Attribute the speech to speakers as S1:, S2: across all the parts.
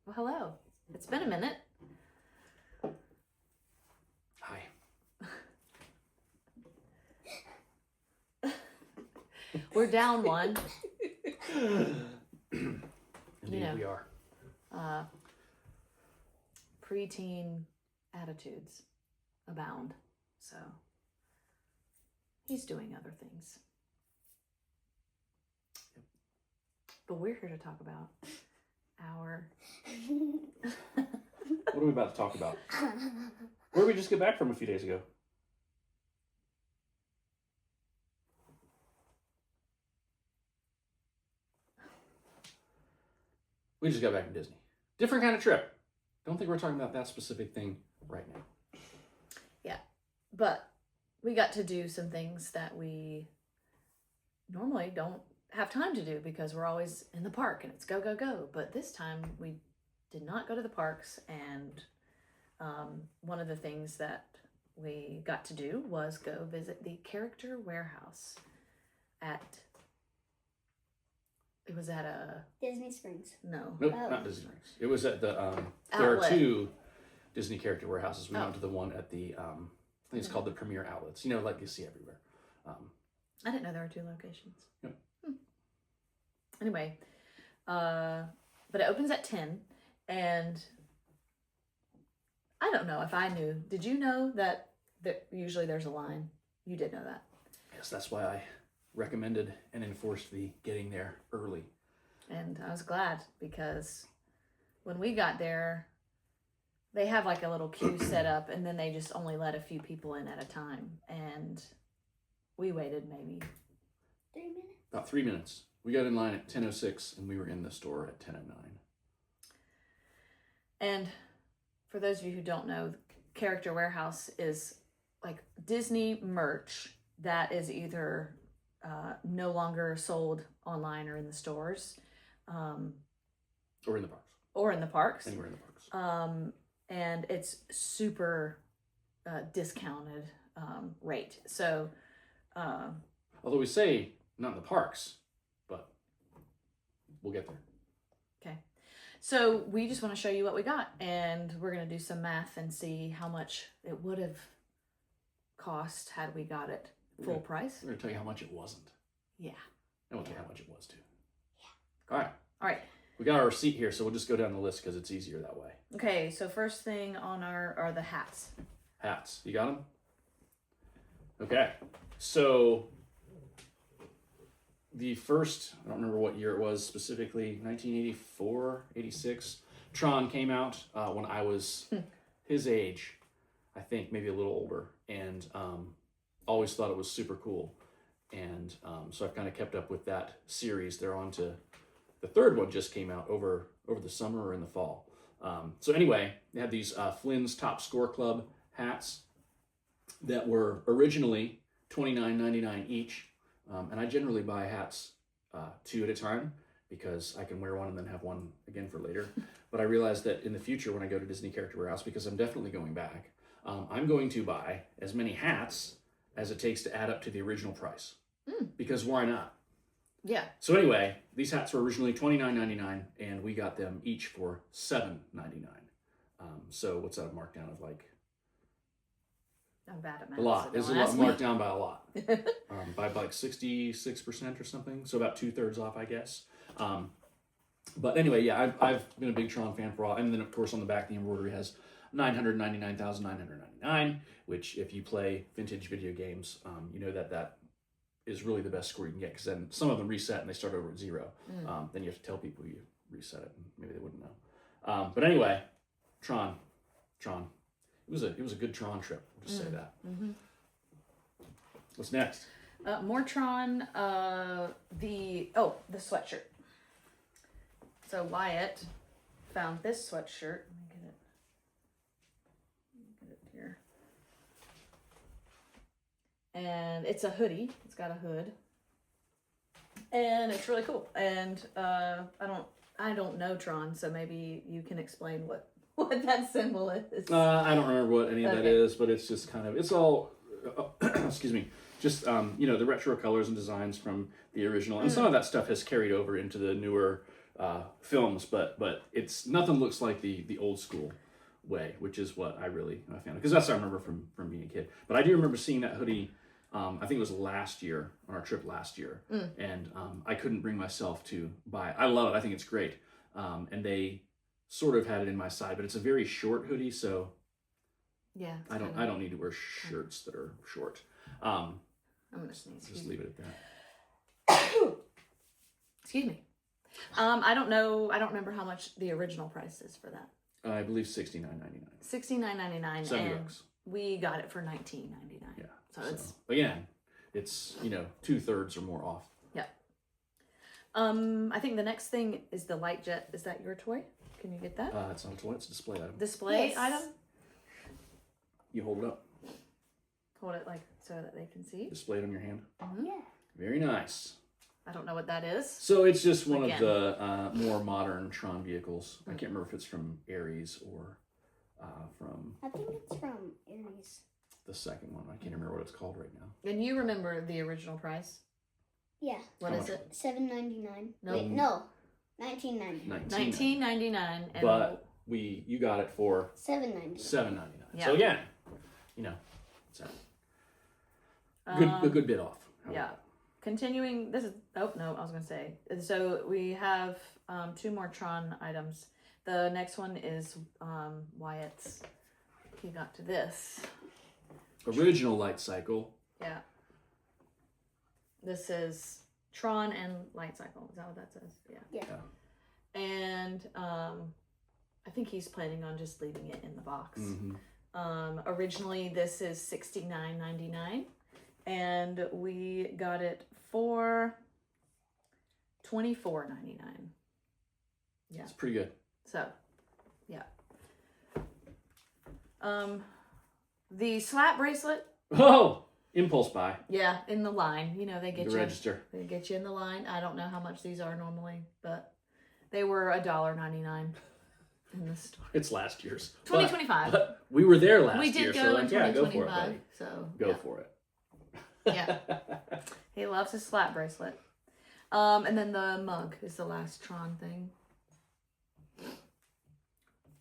S1: Well, hello. It's been a minute.
S2: Hi.
S1: We're down one.
S2: Indeed, we are.
S1: Preteen attitudes abound. So he's doing other things.
S2: Yep.
S1: But we're here to talk about our...
S2: What are we about to talk about? Where did we just get back from a few days ago? We just got back from Disney. Different kind of trip. Don't think we're talking about that specific thing right now.
S1: Yeah, but we got to do some things that we normally don't have time to do because we're always in the park and it's go, go, go. But this time we did not go to the parks, and one of the things that we got to do was go visit the Character Warehouse it was at a...
S3: Disney Springs.
S1: No.
S2: Nope,
S3: Oh.
S2: not Disney Springs. It was at the, there are
S1: Outlet.
S2: two Disney character warehouses. We
S1: Oh.
S2: went to the one at the, I think it's called the Premier Outlets. You know, like you see everywhere.
S1: I didn't know there were two locations.
S2: Yep.
S1: Anyway, but it opens at 10, and I don't know if I knew. Did you know that usually there's a line? You did know that.
S2: Yes, that's why I recommended and enforced the getting there early.
S1: And I was glad because when we got there, they have like a little queue set up, and then they just only let a few people in at a time. And we waited maybe
S3: 3 minutes.
S2: About 3 minutes. We got in line at 10:06 and we were in the store at 10:09.
S1: And for those of you who don't know, Character Warehouse is like Disney merch that is either no longer sold online or in the stores,
S2: Or in the parks.
S1: or in the parks.
S2: Anywhere in the parks.
S1: And it's super discounted rate. So,
S2: Although we say not in the parks, but we'll get there.
S1: okay. So we just want to show you what we got, and we're going to do some math and see how much it would have cost had we got it full price.
S2: We're going to tell you how much it wasn't.
S1: Yeah.
S2: And we'll tell you how much it was too. Yeah. All right.
S1: All right.
S2: We got our receipt here, so we'll just go down the list because it's easier that way.
S1: Okay. So first thing on are the hats.
S2: Hats. You got them? Okay. So the first, I don't remember what year it was specifically, 1984, 86. Tron came out when I was his age, I think, maybe a little older, and always thought it was super cool. And so I've kind of kept up with that series. They're on to the third one, just came out over the summer or in the fall. So anyway, they had these Flynn's Top Score Club hats that were originally $29.99 each. And I generally buy hats 2 at a time because I can wear one and then have one again for later. But I realized that in the future when I go to Disney Character Warehouse, because I'm definitely going back, I'm going to buy as many hats as it takes to add up to the original price. Because why not?
S1: Yeah.
S2: So anyway, these hats were originally $29.99 and we got them each for $7.99. So what's that, a markdown of like?
S1: I'm bad at math.
S2: A lot.
S1: So
S2: It's a
S1: don't
S2: lot
S1: ask me.
S2: marked down by a lot. By like 66% or something. So about 2/3 off, I guess. But anyway, yeah, I've been a big Tron fan for a while. And then of course on the back, the embroidery has 999,999, which if you play vintage video games, you know that is really the best score you can get, because then some of them reset and they start over at 0. Then you have to tell people you reset it, and maybe they wouldn't know. But anyway, Tron. It was a good Tron trip. We'll just say that.
S1: Mm-hmm.
S2: What's next?
S1: More Tron. The sweatshirt. So Wyatt found this sweatshirt. Let me get it here. And it's a hoodie. It's got a hood, and it's really cool. And I don't know Tron, so maybe you can explain what that symbol is.
S2: I don't remember what any of that
S1: Okay.
S2: is, but it's just kind of, it's all, excuse me, just, the retro colors and designs from the original. And some of that stuff has carried over into the newer films, but it's nothing looks like the old school way, which is what I found, because that's what I remember from being a kid. But I do remember seeing that hoodie. I think it was last year on our trip last year, and I couldn't bring myself to buy it. I love it. I think it's great. And they sort of had it in my side, but it's a very short hoodie, so
S1: Yeah.
S2: I don't need to wear shirts that are short.
S1: I'm gonna sneeze.
S2: Just leave it at that.
S1: Excuse me. I don't know. I don't remember how much the original price is for that.
S2: I believe $69.99.
S1: $69.99,
S2: $70.
S1: and we got it for $19.99.
S2: Yeah.
S1: So it's
S2: again, it's 2/3 or more off.
S1: yeah. I think the next thing is the light jet. Is that your toy? Can you get that?
S2: It's not a toy. It's a display item.
S1: Display
S3: Yes.
S1: item.
S2: You hold it up.
S1: Hold it like so that they can see.
S2: Display it on your hand.
S3: Yeah.
S2: Very nice.
S1: I don't know what that is.
S2: So it's just one
S1: Again.
S2: of the more modern Tron vehicles. I can't remember if it's from Ares or from
S3: I think it's from Aries.
S2: the second one. I can't remember what it's called right now.
S1: And you remember the original price?
S3: Yeah.
S1: What
S2: How
S1: is
S2: much?
S1: it?
S3: $7.99.
S1: No.
S3: Wait, no. $19.99.
S1: $19.99. And
S2: But you got it for
S3: $7.99.
S2: $7.99.
S1: Yeah.
S2: So again, it's a good bit off. How
S1: yeah.
S2: about
S1: Continuing, this is, oh no, I was going to say. So we have 2 more Tron items. The next one is Wyatt's. He got to this.
S2: that? Original light cycle.
S1: Yeah. This is Tron and Light Cycle. Is that what that says? Yeah.
S3: Yeah.
S1: And I think he's planning on just leaving it in the box.
S2: Mm-hmm.
S1: Originally, this is $69.99. And we got it for $24.99. Yeah.
S2: It's pretty good.
S1: So, yeah. The slap bracelet.
S2: Oh, impulse buy.
S1: Yeah, in the line. You know, they get
S2: The
S1: you.
S2: register.
S1: They get you in the line. I don't know how much these are normally, but they were $1.99 in the store.
S2: It's last year's.
S1: 2025.
S2: But we were there last
S1: We
S2: year.
S1: did
S2: so
S1: go in
S2: yeah, go for it,
S1: 2025.
S2: buddy.
S1: So
S2: Go
S1: yeah.
S2: for it.
S1: Yeah. He loves his slap bracelet. And then the mug is the last Tron thing.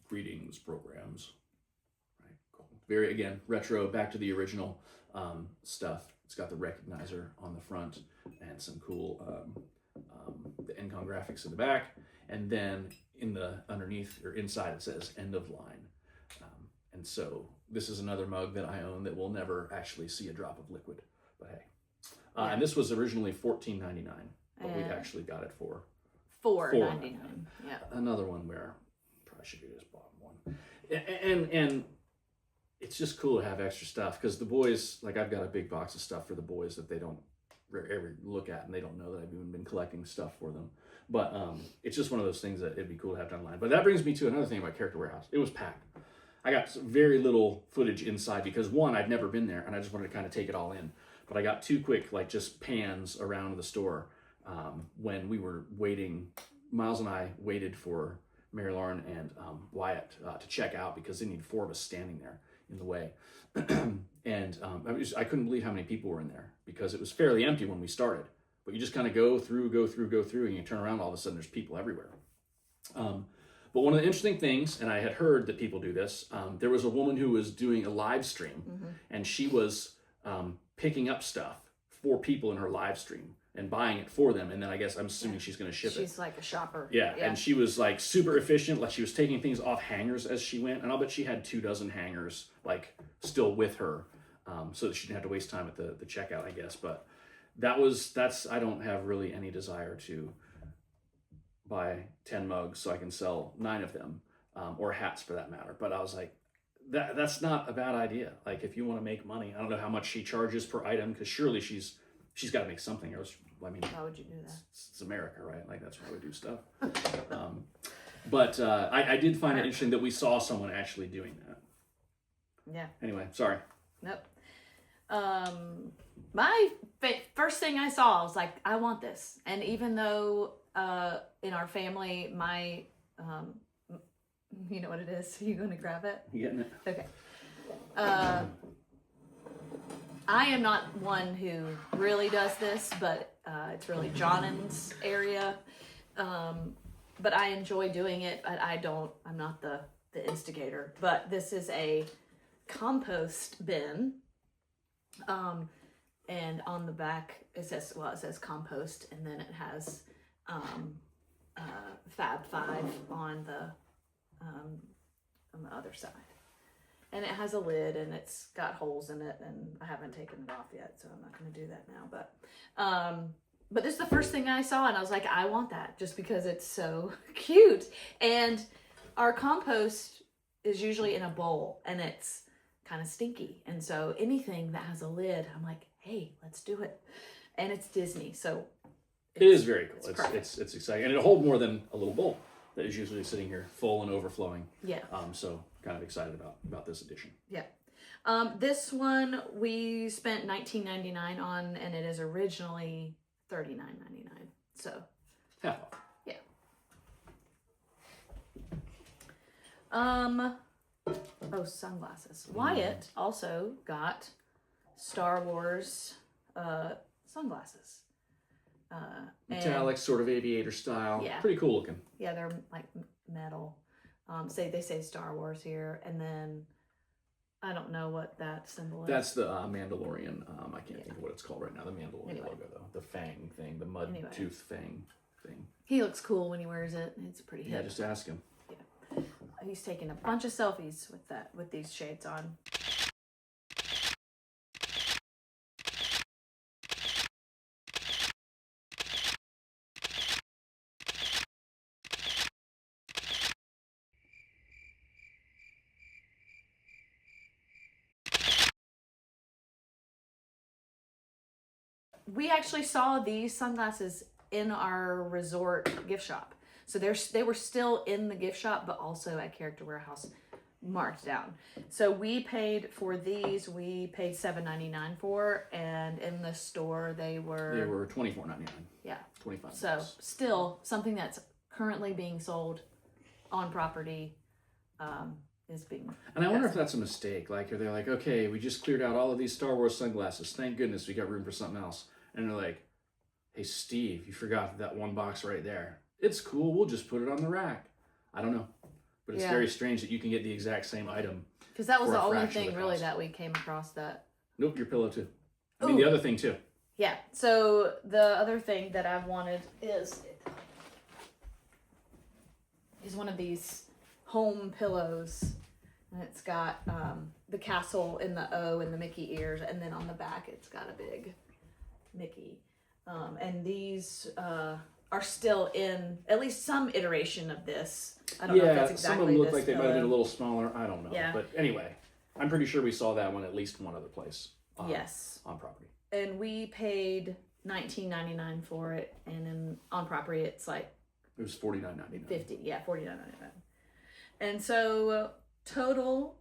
S2: Greetings programs. Right. Cool. Very, again, retro, back to the original stuff. It's got the recognizer on the front and some cool the Encon graphics in the back. And then in the underneath or inside it says end of line. And so this is another mug that I own that will never actually see a drop of liquid. But hey.
S1: Yeah.
S2: And this was originally $14.99, but we
S1: And-
S2: actually got it for
S1: $4.99. Yeah.
S2: another one where probably should have just bought one. And it's just cool to have extra stuff because the boys, like I've got a big box of stuff for the boys that they don't ever look at, and they don't know that I've even been collecting stuff for them. But it's just one of those things that it'd be cool to have online. But that brings me to another thing about Character Warehouse. It was packed. I got very little footage inside because one, I'd never been there and I just wanted to kind of take it all in. But I got 2 quick, like just pans around the store when we were waiting. Miles and I waited for Mary Lauren and Wyatt to check out because they needed 4 of us standing there in the way. And I couldn't believe how many people were in there because it was fairly empty when we started. But you just kind of go through, and you turn around, all of a sudden there's people everywhere. But one of the interesting things, and I had heard that people do this, there was a woman who was doing a live stream, and she was picking up stuff for people in her live stream and buying it for them. And then I guess I'm assuming she's going to ship it.
S1: She's like a shopper.
S2: Yeah, and she was like super efficient. Like she was taking things off hangers as she went, and I'll bet she had 24 hangers like still with her, so that she didn't have to waste time at the checkout, I guess. But that's I don't have really any desire to buy 10 mugs so I can sell 9 of them, or hats for that matter. But I was like, that's not a bad idea. Like if you want to make money, I don't know how much she charges per item because surely she's got to make something. Or else, I mean,
S1: Why would you do that?
S2: it's America, right? Like that's why we do stuff. But I did find it interesting that we saw someone actually doing that.
S1: Yeah.
S2: Anyway, sorry.
S1: Nope. My first thing I saw, I was like, I want this. And even though in our family, my, you know what it is? Are you going to grab it?
S2: You getting it?
S1: Okay. I am not one who really does this, but it's really John's area. but I enjoy doing it. But I'm not the instigator. But this is a compost bin. And on the back it says compost, and then it has Fab 5 on the other side. And it has a lid, and it's got holes in it, and I haven't taken it off yet, so I'm not going to do that now. But this is the first thing I saw, and I was like, I want that, just because it's so cute. And our compost is usually in a bowl, and it's kind of stinky. And so anything that has a lid, I'm like, hey, let's do it. And it's Disney, so
S2: it is very cool.
S1: It's
S2: it's exciting, and it'll hold more than a little bowl that is usually sitting here full and overflowing.
S1: Yeah.
S2: So kind of excited about this edition.
S1: Yeah. This one we spent $19.99 on, and it is originally $39.99. So
S2: half off.
S1: Yeah. Sunglasses. Wyatt also got Star Wars sunglasses.
S2: Metallic, sort of aviator style.
S1: Yeah.
S2: Pretty cool looking.
S1: Yeah, they're like metal. They say Star Wars here, and then I don't know what that symbol is.
S2: That's the Mandalorian. I can't think of what it's called right now. The Mandalorian logo, though. The fang thing, the mud tooth fang thing.
S1: He looks cool when he wears it. It's pretty hip.
S2: Yeah, just ask him.
S1: Yeah. He's taking a bunch of selfies with these shades on. We actually saw these sunglasses in our resort gift shop. So they were still in the gift shop, but also at Character Warehouse marked down. So we paid for these, we paid $7.99 for, and in the store they were
S2: $24.99.
S1: Yeah.
S2: 25.
S1: So still something that's currently being sold on property is being.
S2: And I wonder if that's a mistake. Like, are they like, okay, we just cleared out all of these Star Wars sunglasses. Thank goodness we got room for something else. And they're like, hey, Steve, you forgot that one box right there. It's cool. We'll just put it on the rack. I don't know. But it's very strange that you can get the exact same item.
S1: Because that was the only thing really that we came across that.
S2: Nope, your pillow too. I mean, the other thing too.
S1: Yeah. So the other thing that I've wanted is one of these home pillows. And it's got the castle in the O and the Mickey ears. And then on the back, it's got a big Mickey. And these are still in at least some iteration of this. I don't know if that's exactly
S2: some of them look like they
S1: pillow.
S2: might have been a little smaller. I don't know.
S1: Yeah.
S2: But anyway, I'm pretty sure we saw that one at least one other place.
S1: Yes.
S2: On property.
S1: And we paid $19.99 for it, and then on property it's like
S2: it was $49.99.
S1: $49.99. And so total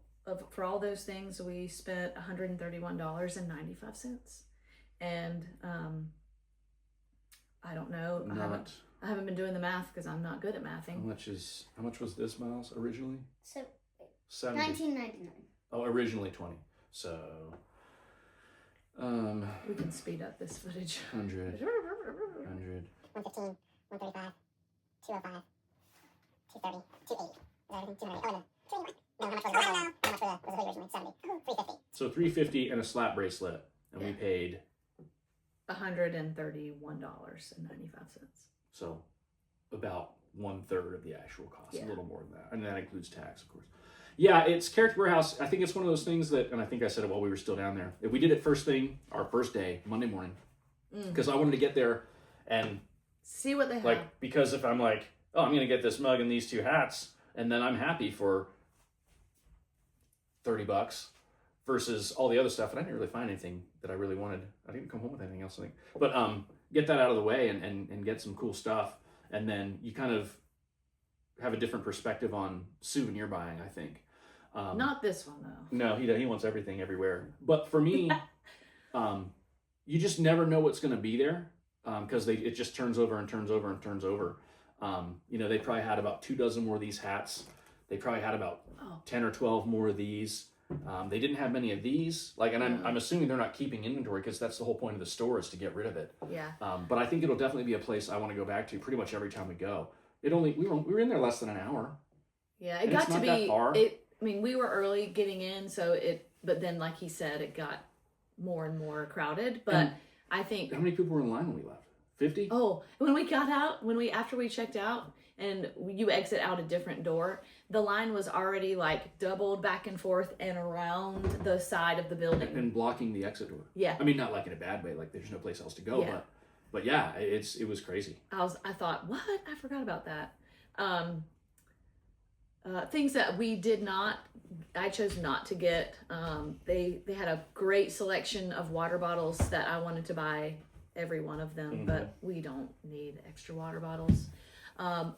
S1: for all those things we spent $131.95. And I don't know. I haven't been doing the math because I'm not good at mathing.
S2: How much was this, Miles, originally?
S3: So,
S2: 70.
S3: $19.99.
S2: Oh, originally 20. So
S1: we can speed up this footage.
S2: 100.
S3: 115, 135, 205, 230, 280. No, how much was it originally? 70. 350.
S2: So $350 and a slap bracelet, and we paid
S1: $131.95.
S2: So about 1/3 of the actual cost, a little more than that, and that includes tax, of course. Yeah, it's Character Warehouse. I think it's one of those things that, and I think I said it while we were still down there. If we did it first thing, our first day, Monday morning, because I wanted to get there and
S1: see what they have.
S2: Like, because if I'm like, oh, I'm gonna get this mug and these two hats, and then I'm happy for $30 versus all the other stuff, and I didn't really find anything that I really wanted. I didn't come home with anything else, I think. But get that out of the way and get some cool stuff, and then you kind of have a different perspective on souvenir buying, I think.
S1: Not this one though.
S2: No, he wants everything everywhere. But for me, you just never know what's going to be there because it just turns over and turns over and turns over. They probably had about 24 more of these hats. They probably had about 10 or 12 more of these. They didn't have many of these. I'm assuming they're not keeping inventory because that's the whole point of the store is to get rid of it.
S1: Yeah.
S2: But I think it'll definitely be a place I want to go back to pretty much every time we go we were in there less than an hour.
S1: Yeah, it
S2: And
S1: got
S2: it's
S1: to
S2: not
S1: be.
S2: that far.
S1: I mean, we were early getting in, but then, like he said, it got more and more crowded. But
S2: And
S1: I think.
S2: How many people were in line when we left? 50?
S1: Oh, when we got out, after we checked out, and you exit out a different door, the line was already like doubled back and forth and around the side of the building.
S2: And blocking the exit door.
S1: Yeah.
S2: I mean, not like in a bad way, like there's no place else to go,
S1: Yeah.
S2: but yeah, it was crazy.
S1: I thought, what? I forgot about that. Things that I chose not to get. They had a great selection of water bottles that I wanted to buy every one of them, but we don't need extra water bottles.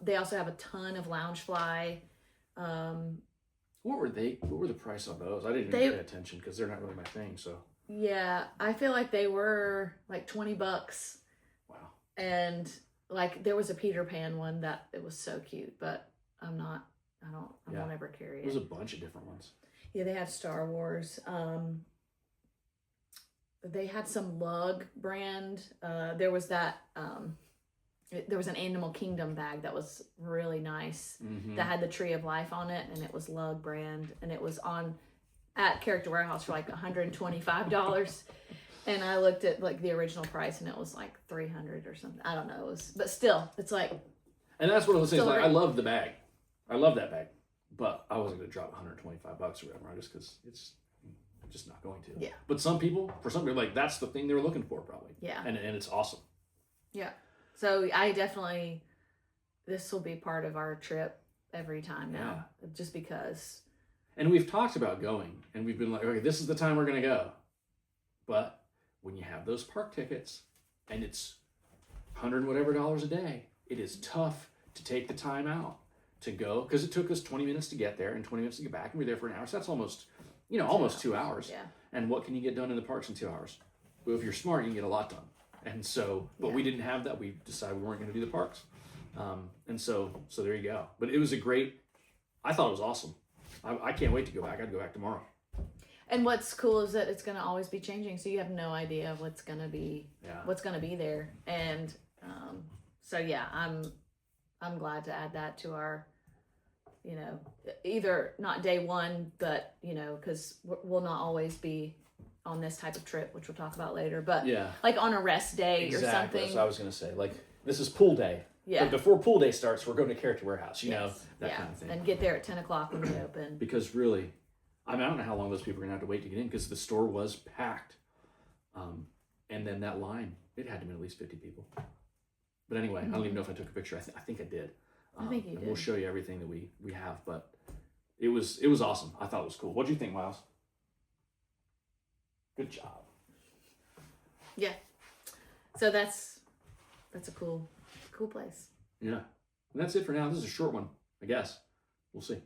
S1: They also have a ton of Loungefly.
S2: What were the price on those? I didn't even pay attention because they're not really my thing. So
S1: yeah, I feel like they were like $20.
S2: wow.
S1: And like there was a Peter Pan one that it was so cute, but I won't ever carry it.
S2: There's a bunch of different ones.
S1: Yeah, they have Star Wars. They had some Lug brand. There was that. There was an Animal Kingdom bag that was really nice.
S2: Mm-hmm.
S1: That had the Tree of Life on it, and it was Lug brand, and it was at Character Warehouse for like $125. And I looked at like the original price, and it was like $300 or something. I don't know. But still, it's like.
S2: And that's what I was saying. Like,
S1: great.
S2: I love the bag. I love that bag, but I wasn't going to drop $125 or whatever, just because it's just not going to.
S1: Yeah.
S2: But for some people, like that's the thing they were looking for, probably.
S1: Yeah.
S2: And it's awesome.
S1: Yeah. So I definitely, this will be part of our trip every time now, just because.
S2: And we've talked about going, and we've been like, okay, this is the time we're going to go. But when you have those park tickets, and it's $100 and whatever a day, it is tough to take the time out to go, because it took us 20 minutes to get there and 20 minutes to get back, and we were there for an hour. So that's almost 2 hours.
S1: Yeah.
S2: And what can you get done in the parks in 2 hours? Well, if you're smart, you can get a lot done. And so, but we didn't have that. We decided we weren't going to do the parks. And so there you go. But it was I thought it was awesome. I can't wait to go back. I'd go back tomorrow.
S1: And what's cool is that it's going to always be changing. So you have no idea of what's going to be there. And so, yeah, I'm glad to add that to our, either not day one, but, because we'll not always be on this type of trip, which we'll talk about later, but like on a rest day or something.
S2: That's what I was going to say. Like, this is pool day.
S1: Yeah.
S2: But before pool day starts, we're going to Character Warehouse, that kind of thing.
S1: And get there at 10 o'clock when we open.
S2: Because really, I don't know how long those people are going to have to wait to get in, because the store was packed. And then that line, it had to be at least 50 people. But anyway, I don't even know if I took a picture. I think I did.
S1: I think you did.
S2: We'll show you everything that we have, but it was awesome. I thought it was cool. What do you think, Miles? Good job.
S1: Yeah. So that's a cool place.
S2: Yeah. And that's it for now. This is a short one, I guess. We'll see.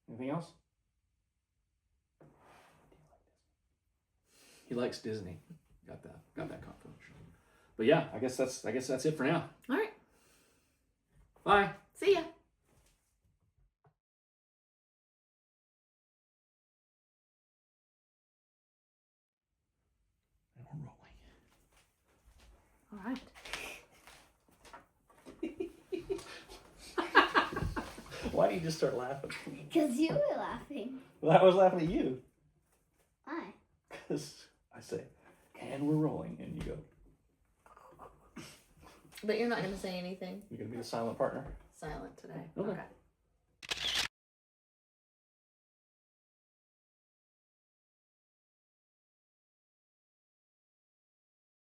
S2: Anything else? He likes Disney. Got that confirmation. But yeah, I guess that's it for now.
S1: All right.
S2: Bye.
S1: See ya.
S2: And we're rolling.
S1: All right.
S2: Why do you just start laughing?
S3: Because you were laughing.
S2: Well, I was laughing at you.
S3: Why?
S2: Because I say, and we're rolling, and you go.
S1: But you're not going to say anything.
S2: You're going to be the silent partner.
S1: Silent today.
S2: Okay.
S1: Okay.